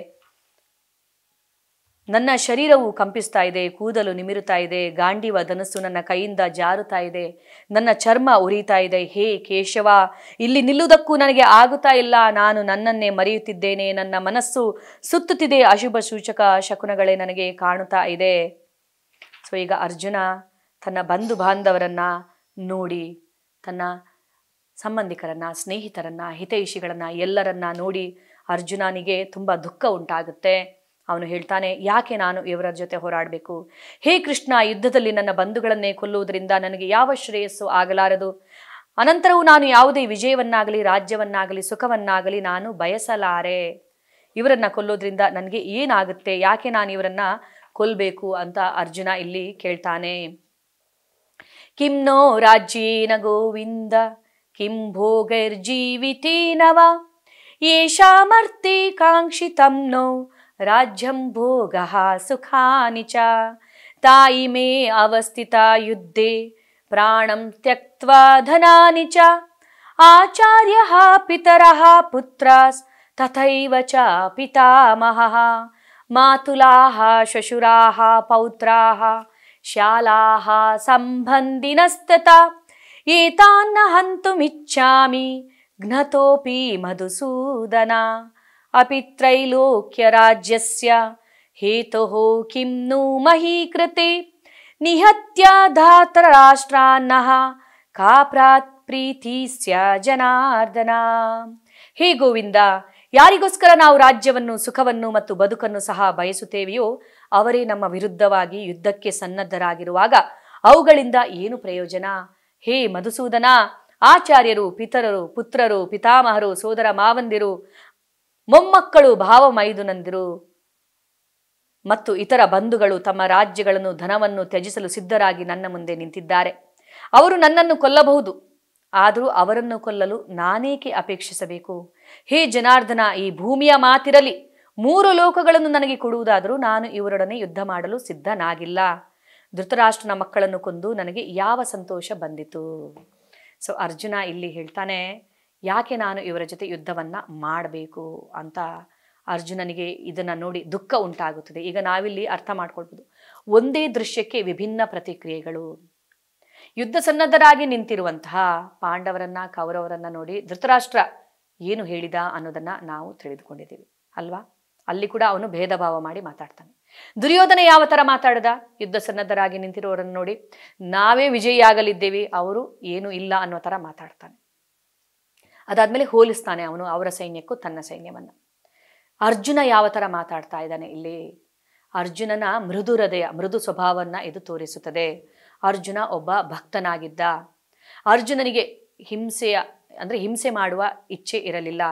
ನನ್ನ ಶರೀರವು ಕಂಪಿಸ್ತಾ ಇದೆ, ಕೂದಲು ನಿಮಿರುತ್ತಾ ಇದೆ, ಗಾಂಡೀವ ಧನಸ್ಸು ನನ್ನ ಕೈಯಿಂದ ಜಾರುತ್ತಾ ಇದೆ, ನನ್ನ ಚರ್ಮ ಉರಿತಾ ಇದೆ. ಹೇ ಕೇಶವ, ಇಲ್ಲಿ ನಿಲ್ಲುವುದಕ್ಕೂ ನನಗೆ ಆಗುತ್ತಾ ಇಲ್ಲ. ನಾನು ನನ್ನನ್ನೇ ಮರೆಯುತ್ತಿದ್ದೇನೆ, ನನ್ನ ಮನಸ್ಸು ಸುತ್ತುತ್ತಿದೆ, ಅಶುಭ ಸೂಚಕ ಶಕುನಗಳೇ ನನಗೆ ಕಾಣುತ್ತಾ ಇದೆ. ಸೊ ಈಗ ಅರ್ಜುನ ತನ್ನ ಬಂಧು ಬಾಂಧವರನ್ನ ನೋಡಿ, ತನ್ನ ಸಂಬಂಧಿಕರನ್ನ, ಸ್ನೇಹಿತರನ್ನ, ಹಿತೈಷಿಗಳನ್ನ ಎಲ್ಲರನ್ನ ನೋಡಿ ಅರ್ಜುನನಿಗೆ ತುಂಬ ದುಃಖ ಉಂಟಾಗುತ್ತೆ. ಅವನು ಹೇಳ್ತಾನೆ, ಯಾಕೆ ನಾನು ಇವರ ಜೊತೆ ಹೋರಾಡಬೇಕು? ಹೇ ಕೃಷ್ಣ, ಯುದ್ಧದಲ್ಲಿ ನನ್ನ ಬಂಧುಗಳನ್ನೇ ಕೊಲ್ಲುವುದರಿಂದ ನನಗೆ ಯಾವ ಶ್ರೇಯಸ್ಸು ಆಗಲಾರದು. ಅನಂತರವೂ ನಾನು ಯಾವುದೇ ವಿಜಯವನ್ನಾಗಲಿ ರಾಜ್ಯವನ್ನಾಗಲಿ ಸುಖವನ್ನಾಗಲಿ ನಾನು ಬಯಸಲಾರೆ. ಇವರನ್ನ ಕೊಲ್ಲೋದ್ರಿಂದ ನನಗೆ ಏನಾಗುತ್ತೆ, ಯಾಕೆ ನಾನು ಇವರನ್ನ ಕೊಲ್ಲಬೇಕು ಅಂತ ಅರ್ಜುನ ಇಲ್ಲಿ ಕೇಳ್ತಾನೆ. ಕಿಂ ನೋ ರಾಜ್ಯೇನ ಗೋವಿಂದ ಕಿಂ ಭೋಗೈರ್ಜೀವಿತೇನ ವಾ ಯೇಷಾಮರ್ಥೇ ಕಾಂಕ್ಷಿತಂ ನೋ ರಾಜ್ಯಂ ಭೋಗಃ ಸುಖಾನಿ ಚ ತಾಯಿ ಮೇ ಅವಸ್ಥಿತ ಯುದ್ಧೇ ಪ್ರಾಣಂ ತ್ಯಕ್ತ್ವಾ ಧನಾನಿ ಚ ಆಚಾರ್ಯಃ ಪಿತರಃ ಪುತ್ರಾಸ್ ತಥೈವ ಚ ಪಿತಾಮಹಃ ಮಾತುಲಾಃ ಶ್ವಶುರಾಃ ಪೌತ್ರಾಃ ಶಾಲಾಃ ಸಂಬಂಧಿನಸ್ತತಾ ಏತಾನ್ನ ಹಂತುಮಿಚ್ಛಾಮಿ ಘ್ನತೋಪಿ ಮಧುಸೂದನ ಅಪಿ ತ್ರೈಲೋಕ್ಯ ರಾಜ್ಯಸ್ಯ ಹೇತುಃ ಕಿಂ ನು ಮಹೀಕೃತೆ ನಿಹತ್ಯ ಧಾತರಾಷ್ಟ್ರಾನ್ನಃ ಕಾ ಪ್ರೀತಿ ಸ್ಯ ಜನಾರ್ದನ. ಹೇ ಗೋವಿಂದ, ಯಾರಿಗೋಸ್ಕರ ನಾವು ರಾಜ್ಯವನ್ನು ಸುಖವನ್ನು ಮತ್ತು ಬದುಕನ್ನು ಸಹ ಬಯಸುತ್ತೇವೆಯೋ ಅವರೇ ನಮ್ಮ ವಿರುದ್ಧವಾಗಿ ಯುದ್ಧಕ್ಕೆ ಸನ್ನದ್ಧರಾಗಿರುವಾಗ ಅವುಗಳಿಂದ ಏನು ಪ್ರಯೋಜನ? ಹೇ ಮಧುಸೂದನ, ಆಚಾರ್ಯರು, ಪಿತರರು, ಪುತ್ರರು, ಪಿತಾಮಹರು, ಸೋದರ ಮಾವಂದಿರು, ಮೊಮ್ಮಕ್ಕಳು, ಭಾವ ಮೈದುನಂದಿರು ಮತ್ತು ಇತರ ಬಂಧುಗಳು ತಮ್ಮ ರಾಜ್ಯಗಳನ್ನು ಧನವನ್ನು ತ್ಯಜಿಸಲು ಸಿದ್ಧರಾಗಿ ನನ್ನ ಮುಂದೆ ನಿಂತಿದ್ದಾರೆ. ಅವರು ನನ್ನನ್ನು ಕೊಲ್ಲಬಹುದು, ಆದರೂ ಅವರನ್ನು ಕೊಲ್ಲಲು ನಾನೇಕೆ ಅಪೇಕ್ಷಿಸಬೇಕು? ಹೇ ಜನಾರ್ದನ, ಈ ಭೂಮಿಯ ಮಾತಿರಲಿ 3 ಲೋಕಗಳನ್ನು ನನಗೆ ಕೊಡುವುದಾದರೂ ನಾನು ಇವರೊಡನೆ ಯುದ್ಧ ಮಾಡಲು ಸಿದ್ಧನಾಗಿಲ್ಲ. ಧೃತರಾಷ್ಟ್ರನ ಮಕ್ಕಳನ್ನು ಕೊಂದು ನನಗೆ ಯಾವ ಸಂತೋಷ ಬಂದಿತು? ಸೊ ಅರ್ಜುನ ಇಲ್ಲಿ ಹೇಳ್ತಾನೆ, ಯಾಕೆ ನಾನು ಇವರ ಜೊತೆ ಯುದ್ಧವನ್ನ ಮಾಡಬೇಕು ಅಂತ ಅರ್ಜುನನಿಗೆ ಇದನ್ನ ನೋಡಿ ದುಃಖ ಉಂಟಾಗುತ್ತದೆ. ಈಗ ನಾವಿಲ್ಲಿ ಅರ್ಥ ಮಾಡ್ಕೊಳ್ಬೋದು, ಒಂದೇ ದೃಶ್ಯಕ್ಕೆ ವಿಭಿನ್ನ ಪ್ರತಿಕ್ರಿಯೆಗಳು. ಯುದ್ಧ ಸನ್ನದ್ಧರಾಗಿ ನಿಂತಿರುವಂತಹ ಪಾಂಡವರನ್ನ ಕೌರವರನ್ನ ನೋಡಿ ಧೃತರಾಷ್ಟ್ರ ಏನು ಹೇಳಿದ ಅನ್ನೋದನ್ನ ನಾವು ತಿಳಿದುಕೊಂಡಿದ್ದೀವಿ ಅಲ್ವಾ? ಅಲ್ಲಿ ಕೂಡ ಅವನು ಭೇದ ಭಾವ ಮಾಡಿ ಮಾತಾಡ್ತಾನೆ. ದುರ್ಯೋಧನ ಯಾವ ತರ ಮಾತಾಡದ? ಯುದ್ಧ ಸನ್ನದ್ಧರಾಗಿ ನಿಂತಿರೋರನ್ನು ನೋಡಿ ನಾವೇ ವಿಜಯಿಯಾಗಲಿದ್ದೇವೆ, ಅವರು ಏನು ಇಲ್ಲ ಅನ್ನೋ ತರ ಮಾತಾಡ್ತಾನೆ. ಅದಾದ್ಮೇಲೆ ಹೋಲಿಸ್ತಾನೆ ಅವನು ಅವರ ಸೈನ್ಯಕ್ಕೂ ತನ್ನ ಸೈನ್ಯವನ್ನ. ಅರ್ಜುನ ಯಾವ ತರ ಮಾತಾಡ್ತಾ ಇದ್ದಾನೆ ಇಲ್ಲಿ? ಅರ್ಜುನನ ಮೃದು ಹೃದಯ, ಮೃದು ಸ್ವಭಾವವನ್ನ ಇದು ತೋರಿಸುತ್ತದೆ. ಅರ್ಜುನ ಒಬ್ಬ ಭಕ್ತನಾಗಿದ್ದ. ಅರ್ಜುನನಿಗೆ ಹಿಂಸೆ ಮಾಡುವ ಇಚ್ಛೆ ಇರಲಿಲ್ಲ.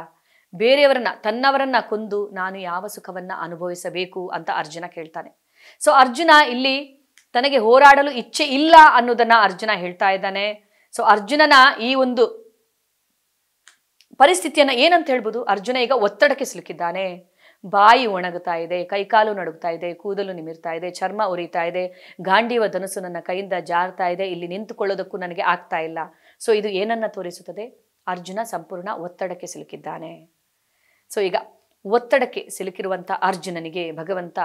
ಬೇರೆಯವರನ್ನ, ತನ್ನವರನ್ನ ಕೊಂದು ನಾನು ಯಾವ ಸುಖವನ್ನ ಅನುಭವಿಸಬೇಕು ಅಂತ ಅರ್ಜುನ ಕೇಳ್ತಾನೆ. ಸೊ ಅರ್ಜುನ ಇಲ್ಲಿ ತನಗೆ ಹೋರಾಡಲು ಇಚ್ಛೆ ಇಲ್ಲ ಅನ್ನೋದನ್ನ ಅರ್ಜುನ ಹೇಳ್ತಾ ಇದ್ದಾನೆ. ಸೊ ಅರ್ಜುನನ ಈ ಒಂದು ಪರಿಸ್ಥಿತಿಯನ್ನ ಏನಂತ ಹೇಳ್ಬೋದು? ಅರ್ಜುನ ಈಗ ಒತ್ತಡಕ್ಕೆ ಸಿಲುಕಿದ್ದಾನೆ. ಬಾಯಿ ಒಣಗುತ್ತಾ ಇದೆ, ಕೈಕಾಲು ನಡುಗ್ತಾ ಇದೆ, ಕೂದಲು ನಿಮಿರ್ತಾ ಇದೆ, ಚರ್ಮ ಉರಿತಾ ಇದೆ, ಗಾಂಡೀವ ಧನುಸು ನನ್ನ ಕೈಯಿಂದ ಜಾರ್ತಾ ಇದೆ, ಇಲ್ಲಿ ನಿಂತುಕೊಳ್ಳೋದಕ್ಕೂ ನನಗೆ ಆಗ್ತಾ ಇಲ್ಲ. ಸೊ ಇದು ಏನನ್ನ ತೋರಿಸುತ್ತದೆ? ಅರ್ಜುನ ಸಂಪೂರ್ಣ ಒತ್ತಡಕ್ಕೆ ಸಿಲುಕಿದ್ದಾನೆ. ಸೊ ಈಗ ಒತ್ತಡಕ್ಕೆ ಸಿಲುಕಿರುವಂಥ ಅರ್ಜುನನಿಗೆ ಭಗವಂತ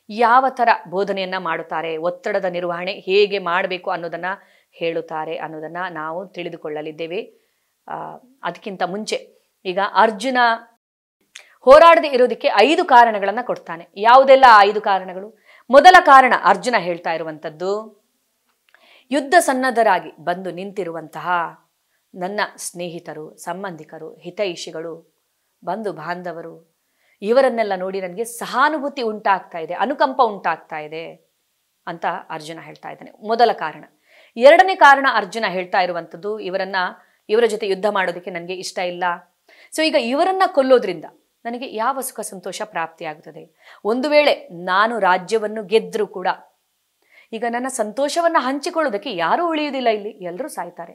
ಯಾವ ಥರ ಬೋಧನೆಯನ್ನ ಮಾಡುತ್ತಾರೆ, ಒತ್ತಡದ ನಿರ್ವಹಣೆ ಹೇಗೆ ಮಾಡಬೇಕು ಅನ್ನೋದನ್ನ ಹೇಳುತ್ತಾರೆ ಅನ್ನೋದನ್ನ ನಾವು ತಿಳಿದುಕೊಳ್ಳಲಿದ್ದೇವೆ. ಅದಕ್ಕಿಂತ ಮುಂಚೆ ಈಗ ಅರ್ಜುನ ಹೋರಾಡದೆ ಇರೋದಕ್ಕೆ 5 ಕಾರಣಗಳನ್ನ ಕೊಡ್ತಾನೆ. ಯಾವುದೆಲ್ಲ 5 ಕಾರಣಗಳು? ಮೊದಲ ಕಾರಣ ಅರ್ಜುನ ಹೇಳ್ತಾ ಇರುವಂಥದ್ದು, ಯುದ್ಧ ಸನ್ನದ್ಧರಾಗಿ ಬಂದು ನಿಂತಿರುವಂತಹ ನನ್ನ ಸ್ನೇಹಿತರು, ಸಂಬಂಧಿಕರು, ಹಿತೈಷಿಗಳು, ಬಂಧು ಬಾಂಧವರು ಇವರನ್ನೆಲ್ಲ ನೋಡಿ ನನಗೆ ಸಹಾನುಭೂತಿ ಉಂಟಾಗ್ತಾ ಇದೆ, ಅನುಕಂಪ ಉಂಟಾಗ್ತಾ ಇದೆ ಅಂತ ಅರ್ಜುನ ಹೇಳ್ತಾ ಇದ್ದಾನೆ. ಮೊದಲ ಕಾರಣ. ಎರಡನೇ ಕಾರಣ ಅರ್ಜುನ ಹೇಳ್ತಾ ಇರುವಂಥದ್ದು, ಇವರ ಜೊತೆ ಯುದ್ಧ ಮಾಡೋದಕ್ಕೆ ನನಗೆ ಇಷ್ಟ ಇಲ್ಲ. ಸೊ ಈಗ ಇವರನ್ನ ಕೊಲ್ಲೋದ್ರಿಂದ ನನಗೆ ಯಾವ ಸುಖ ಸಂತೋಷ ಪ್ರಾಪ್ತಿಯಾಗುತ್ತದೆ? ಒಂದು ವೇಳೆ ನಾನು ರಾಜ್ಯವನ್ನು ಗೆದ್ದರೂ ಕೂಡ ಈಗ ನನ್ನ ಸಂತೋಷವನ್ನು ಹಂಚಿಕೊಳ್ಳೋದಕ್ಕೆ ಯಾರೂ ಉಳಿಯುವುದಿಲ್ಲ, ಇಲ್ಲಿ ಎಲ್ಲರೂ ಸಾಯ್ತಾರೆ.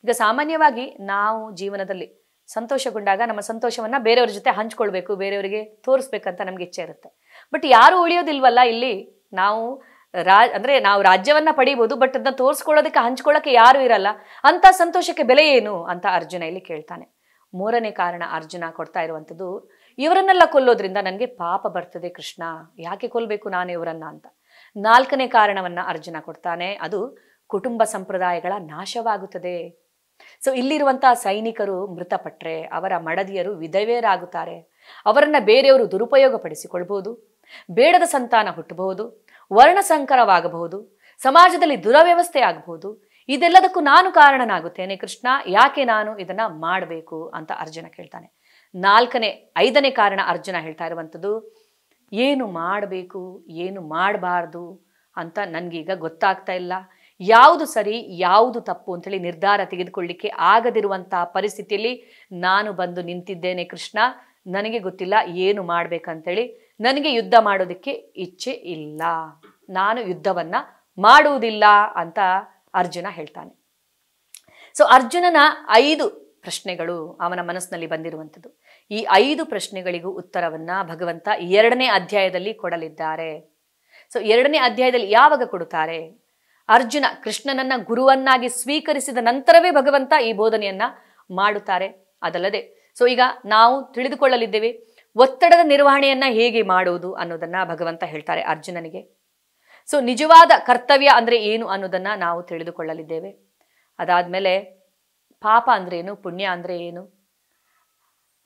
ಈಗ ಸಾಮಾನ್ಯವಾಗಿ ನಾವು ಜೀವನದಲ್ಲಿ ಸಂತೋಷಗೊಂಡಾಗ ನಮ್ಮ ಸಂತೋಷವನ್ನ ಬೇರೆಯವ್ರ ಜೊತೆ ಹಂಚ್ಕೊಳ್ಬೇಕು, ಬೇರೆಯವರಿಗೆ ತೋರಿಸ್ಬೇಕಂತ ನಮ್ಗೆ ಇಚ್ಛೆ ಇರುತ್ತೆ. ಬಟ್ ಯಾರು ಉಳಿಯೋದಿಲ್ವಲ್ಲ ಇಲ್ಲಿ. ನಾವು ರಾಜ್ಯವನ್ನ ಪಡಿಬಹುದು, ಬಟ್ ಅದನ್ನ ತೋರಿಸ್ಕೊಳ್ಳೋದಕ್ಕೆ ಹಂಚ್ಕೊಳ್ಳೋಕೆ ಯಾರು ಇರಲ್ಲ. ಅಂತ ಸಂತೋಷಕ್ಕೆ ಬೆಲೆ ಏನು ಅಂತ ಅರ್ಜುನ ಇಲ್ಲಿ ಕೇಳ್ತಾನೆ. ಮೂರನೇ ಕಾರಣ ಅರ್ಜುನ ಕೊಡ್ತಾ ಇರುವಂಥದ್ದು, ಇವರನ್ನೆಲ್ಲ ಕೊಲ್ಲೋದ್ರಿಂದ ನನಗೆ ಪಾಪ ಬರ್ತದೆ ಕೃಷ್ಣ, ಯಾಕೆ ಕೊಲ್ಬೇಕು ನಾನು ಇವರನ್ನ ಅಂತ. ನಾಲ್ಕನೇ ಕಾರಣವನ್ನ ಅರ್ಜುನ ಕೊಡ್ತಾನೆ, ಅದು ಕುಟುಂಬ ಸಂಪ್ರದಾಯಗಳ ನಾಶವಾಗುತ್ತದೆ. ಸೊ ಇಲ್ಲಿರುವಂತಹ ಸೈನಿಕರು ಮೃತಪಟ್ರೆ ಅವರ ಮಡದಿಯರು ವಿಧವೆಯರಾಗುತ್ತಾರೆ, ಅವರನ್ನ ಬೇರೆಯವರು ದುರುಪಯೋಗ ಪಡಿಸಿಕೊಳ್ಬಹುದು, ಬೇಡದ ಸಂತಾನ ಹುಟ್ಟಬಹುದು, ವರ್ಣಸಂಕರವಾಗಬಹುದು, ಸಮಾಜದಲ್ಲಿ ದುರವ್ಯವಸ್ಥೆ ಆಗಬಹುದು. ಇದೆಲ್ಲದಕ್ಕೂ ನಾನು ಕಾರಣನಾಗುತ್ತೇನೆ ಕೃಷ್ಣ, ಯಾಕೆ ನಾನು ಇದನ್ನ ಮಾಡಬೇಕು ಅಂತ ಅರ್ಜುನ ಕೇಳ್ತಾನೆ. ಐದನೇ ಕಾರಣ ಅರ್ಜುನ ಹೇಳ್ತಾ ಇರುವಂಥದ್ದು, ಏನು ಮಾಡಬೇಕು ಏನು ಮಾಡಬಾರ್ದು ಅಂತ ನನಗೀಗ ಗೊತ್ತಾಗ್ತಾ ಇಲ್ಲ, ಯಾವುದು ಸರಿ ಯಾವುದು ತಪ್ಪು ಅಂತೇಳಿ ನಿರ್ಧಾರ ತೆಗೆದುಕೊಳ್ಳಿಕ್ಕೆ ಆಗದಿರುವಂತಹ ಪರಿಸ್ಥಿತಿಯಲ್ಲಿ ನಾನು ಬಂದು ನಿಂತಿದ್ದೇನೆ ಕೃಷ್ಣ, ನನಗೆ ಗೊತ್ತಿಲ್ಲ ಏನು ಮಾಡ್ಬೇಕಂತೇಳಿ, ನನಗೆ ಯುದ್ಧ ಮಾಡೋದಕ್ಕೆ ಇಚ್ಛೆ ಇಲ್ಲ, ನಾನು ಯುದ್ಧವನ್ನ ಮಾಡುವುದಿಲ್ಲ ಅಂತ ಅರ್ಜುನ ಹೇಳ್ತಾನೆ. ಸೊ ಅರ್ಜುನನ 5 ಪ್ರಶ್ನೆಗಳು ಅವನ ಮನಸ್ಸಿನಲ್ಲಿ ಬಂದಿರುವಂಥದ್ದು. ಈ 5 ಪ್ರಶ್ನೆಗಳಿಗೂ ಉತ್ತರವನ್ನ ಭಗವಂತ 2ನೇ ಅಧ್ಯಾಯದಲ್ಲಿ ಕೊಡಲಿದ್ದಾರೆ. ಸೊ 2ನೇ ಅಧ್ಯಾಯದಲ್ಲಿ ಯಾವಾಗ ಕೊಡುತ್ತಾರೆ? ಅರ್ಜುನ ಕೃಷ್ಣನನ್ನ ಗುರುವನ್ನಾಗಿ ಸ್ವೀಕರಿಸಿದ ನಂತರವೇ ಭಗವಂತ ಈ ಬೋಧನೆಯನ್ನ ಮಾಡುತ್ತಾರೆ. ಅದಲ್ಲದೆ ಸೊ ಈಗ ನಾವು ತಿಳಿದುಕೊಳ್ಳಲಿದ್ದೇವೆ ಒತ್ತಡದ ನಿರ್ವಹಣೆಯನ್ನ ಹೇಗೆ ಮಾಡುವುದು ಅನ್ನೋದನ್ನ ಭಗವಂತ ಹೇಳ್ತಾರೆ ಅರ್ಜುನನಿಗೆ. ಸೊ ನಿಜವಾದ ಕರ್ತವ್ಯ ಅಂದ್ರೆ ಏನು ಅನ್ನೋದನ್ನ ನಾವು ತಿಳಿದುಕೊಳ್ಳಲಿದ್ದೇವೆ. ಅದಾದ್ಮೇಲೆ ಪಾಪ ಅಂದ್ರೆ ಏನು, ಪುಣ್ಯ ಅಂದ್ರೆ ಏನು,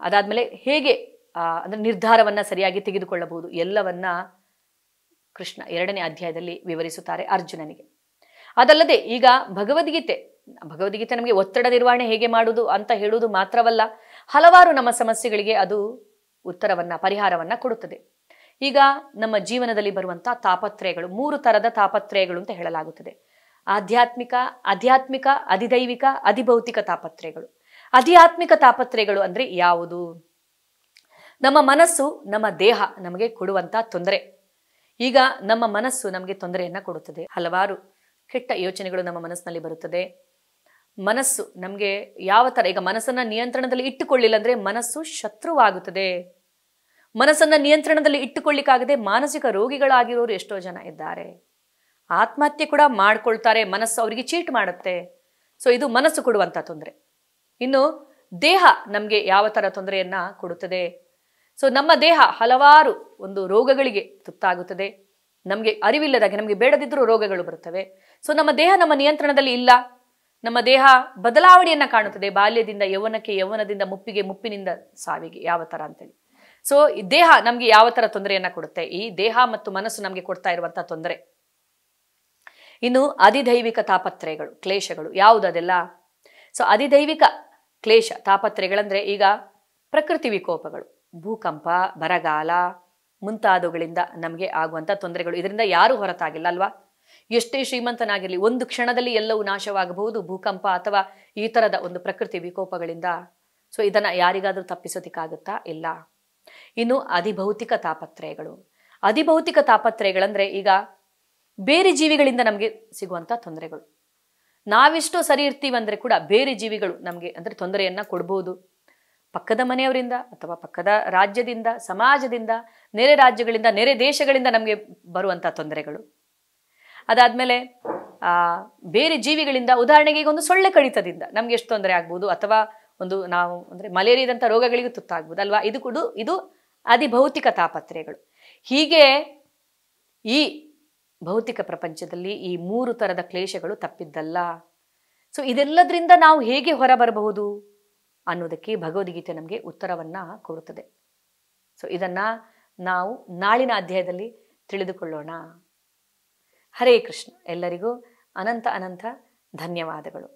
ಅದಾದ್ಮೇಲೆ ಹೇಗೆ ಅಂದ್ರೆ ನಿರ್ಧಾರವನ್ನ ಸರಿಯಾಗಿ ತೆಗೆದುಕೊಳ್ಳಬಹುದು, ಎಲ್ಲವನ್ನ ಕೃಷ್ಣ 2ನೇ ಅಧ್ಯಾಯದಲ್ಲಿ ವಿವರಿಸುತ್ತಾರೆ ಅರ್ಜುನನಿಗೆ. ಅದಲ್ಲದೆ ಈಗ ಭಗವದ್ಗೀತೆ ನಮಗೆ ಒತ್ತಡ ನಿರ್ವಹಣೆ ಹೇಗೆ ಮಾಡುವುದು ಅಂತ ಹೇಳುವುದು ಮಾತ್ರವಲ್ಲ, ಹಲವಾರು ನಮ್ಮ ಸಮಸ್ಯೆಗಳಿಗೆ ಅದು ಉತ್ತರವನ್ನ ಪರಿಹಾರವನ್ನ ಕೊಡುತ್ತದೆ. ಈಗ ನಮ್ಮ ಜೀವನದಲ್ಲಿ ಬರುವಂತಹ ತಾಪತ್ರಯಗಳು 3 ತರದ ತಾಪತ್ರಯಗಳು ಅಂತ ಹೇಳಲಾಗುತ್ತದೆ. ಆಧ್ಯಾತ್ಮಿಕ, ಅಧಿದೈವಿಕ, ಅಧಿಭೌತಿಕ ತಾಪತ್ರಯಗಳು. ಆಧ್ಯಾತ್ಮಿಕ ತಾಪತ್ರಯಗಳು ಅಂದ್ರೆ ಯಾವುದು? ನಮ್ಮ ಮನಸ್ಸು, ನಮ್ಮ ದೇಹ ನಮಗೆ ಕೊಡುವಂತ ತೊಂದರೆ. ಈಗ ನಮ್ಮ ಮನಸ್ಸು ನಮಗೆ ತೊಂದರೆಯನ್ನ ಕೊಡುತ್ತದೆ. ಹಲವಾರು ಕೆಟ್ಟ ಯೋಚನೆಗಳು ನಮ್ಮ ಮನಸ್ಸಿನಲ್ಲಿ ಬರುತ್ತದೆ. ಮನಸ್ಸು ನಮಗೆ ಯಾವ ತರ, ಈಗ ಮನಸ್ಸನ್ನ ನಿಯಂತ್ರಣದಲ್ಲಿ ಇಟ್ಟುಕೊಳ್ಳಿಲ್ಲ ಅಂದ್ರೆ ಮನಸ್ಸು ಶತ್ರುವಾಗುತ್ತದೆ. ಮನಸ್ಸನ್ನ ನಿಯಂತ್ರಣದಲ್ಲಿ ಇಟ್ಟುಕೊಳ್ಳಿಕ್ಕಾಗದೆ ಮಾನಸಿಕ ರೋಗಿಗಳಾಗಿರೋರು ಎಷ್ಟೋ ಜನ ಇದ್ದಾರೆ. ಆತ್ಮಹತ್ಯೆ ಕೂಡ ಮಾಡ್ಕೊಳ್ತಾರೆ, ಮನಸ್ಸು ಅವರಿಗೆ ಚೀಟ್ ಮಾಡುತ್ತೆ. ಸೊ ಇದು ಮನಸ್ಸು ಕೊಡುವಂತ ತೊಂದರೆ. ಇನ್ನು ದೇಹ ನಮಗೆ ಯಾವ ತರ ತೊಂದರೆಯನ್ನ ಕೊಡುತ್ತದೆ? ಸೊ ನಮ್ಮ ದೇಹ ಹಲವಾರು ಒಂದು ರೋಗಗಳಿಗೆ ತುತ್ತಾಗುತ್ತದೆ. ನಮಗೆ ಅರಿವಿಲ್ಲದಾಗೆ, ನಮಗೆ ಬೇಡದಿದ್ದರೂ ರೋಗಗಳು ಬರುತ್ತವೆ. ಸೊ ನಮ್ಮ ದೇಹ ನಮ್ಮ ನಿಯಂತ್ರಣದಲ್ಲಿ ಇಲ್ಲ. ನಮ್ಮ ದೇಹ ಬದಲಾವಣೆಯನ್ನ ಕಾಣುತ್ತದೆ, ಬಾಲ್ಯದಿಂದ ಯೌವನಕ್ಕೆ, ಯೌವನದಿಂದ ಮುಪ್ಪಿಗೆ, ಮುಪ್ಪಿನಿಂದ ಸಾವಿಗೆ, ಯಾವ ತರ ಅಂತೇಳಿ. ಸೊ ಈ ದೇಹ ನಮ್ಗೆ ಯಾವ ತರ ತೊಂದರೆಯನ್ನ ಕೊಡುತ್ತೆ? ಈ ದೇಹ ಮತ್ತು ಮನಸ್ಸು ನಮ್ಗೆ ಕೊಡ್ತಾ ಇರುವಂತಹ ತೊಂದರೆ. ಇನ್ನು ಅಧಿದೈವಿಕ ತಾಪತ್ರಯಗಳು, ಕ್ಲೇಶಗಳು ಯಾವುದು ಅದೆಲ್ಲ? ಸೊ ಅಧಿದೈವಿಕ ಕ್ಲೇಶ ತಾಪತ್ರಯಗಳಂದ್ರೆ ಈಗ ಪ್ರಕೃತಿ ವಿಕೋಪಗಳು, ಭೂಕಂಪ, ಬರಗಾಲ ಮುಂತಾದವುಗಳಿಂದ ನಮಗೆ ಆಗುವಂತ ತೊಂದರೆಗಳು. ಇದರಿಂದ ಯಾರು ಹೊರತಾಗಿಲ್ಲ ಅಲ್ವಾ? ಎಷ್ಟೇ ಶ್ರೀಮಂತನಾಗಿರಲಿ ಒಂದು ಕ್ಷಣದಲ್ಲಿ ಎಲ್ಲವೂ ನಾಶವಾಗಬಹುದು ಭೂಕಂಪ ಅಥವಾ ಈ ತರದ ಒಂದು ಪ್ರಕೃತಿ ವಿಕೋಪಗಳಿಂದ. ಸೊ ಇದನ್ನ ಯಾರಿಗಾದ್ರೂ ತಪ್ಪಿಸೋದಿಕ್ಕಾಗುತ್ತಾ? ಇಲ್ಲ. ಇನ್ನು ಅಧಿಭೌತಿಕ ತಾಪತ್ರಯಗಳು. ಅಧಿಭೌತಿಕ ತಾಪತ್ರಯಗಳಂದ್ರೆ ಈಗ ಬೇರೆ ಜೀವಿಗಳಿಂದ ನಮಗೆ ಸಿಗುವಂತ ತೊಂದರೆಗಳು. ನಾವೆಷ್ಟೋ ಸರಿ ಇರ್ತೀವಂದ್ರೆ ಕೂಡ ಬೇರೆ ಜೀವಿಗಳು ನಮಗೆ ಅಂದ್ರೆ ತೊಂದರೆಯನ್ನ ಕೊಡ್ಬೋದು. ಪಕ್ಕದ ಮನೆಯವರಿಂದ ಅಥವಾ ಪಕ್ಕದ ರಾಜ್ಯದಿಂದ, ಸಮಾಜದಿಂದ, ನೆರೆ ರಾಜ್ಯಗಳಿಂದ, ನೆರೆ ದೇಶಗಳಿಂದ ನಮಗೆ ಬರುವಂತ ತೊಂದರೆಗಳು. ಅದಾದ್ಮೇಲೆ ಬೇರೆ ಜೀವಿಗಳಿಂದ, ಉದಾಹರಣೆಗೆ ಈಗ ಒಂದು ಸೊಳ್ಳೆ ಕಡಿತದಿಂದ ನಮ್ಗೆ ಎಷ್ಟು ತೊಂದರೆ ಆಗ್ಬೋದು, ಅಥವಾ ಒಂದು ನಾವು ಅಂದ್ರೆ ಮಲೇರಿಯಾದಂಥ ರೋಗಗಳಿಗೂ ತುತ್ತಾಗ್ಬೋದು ಅಲ್ವಾ? ಇದು ಅಧಿಭೌತಿಕ ತಾಪತ್ರಯಗಳು. ಹೀಗೆ ಈ ಭೌತಿಕ ಪ್ರಪಂಚದಲ್ಲಿ ಈ 3 ತರದ ಕ್ಲೇಶಗಳು ತಪ್ಪಿದ್ದಲ್ಲ. ಸೊ ಇದೆಲ್ಲದರಿಂದ ನಾವು ಹೇಗೆ ಹೊರಬರಬಹುದು ಅನ್ನೋದಕ್ಕೆ ಭಗವದ್ಗೀತೆ ನಮಗೆ ಉತ್ತರವನ್ನ ಕೊಡುತ್ತದೆ. ಸೊ ಇದನ್ನ ನಾವು ನಾಳಿನ ಅಧ್ಯಾಯದಲ್ಲಿ ತಿಳಿದುಕೊಳ್ಳೋಣ. ಹರೇ ಕೃಷ್ಣ. ಎಲ್ಲರಿಗೂ ಅನಂತ ಅನಂತ ಧನ್ಯವಾದಗಳು.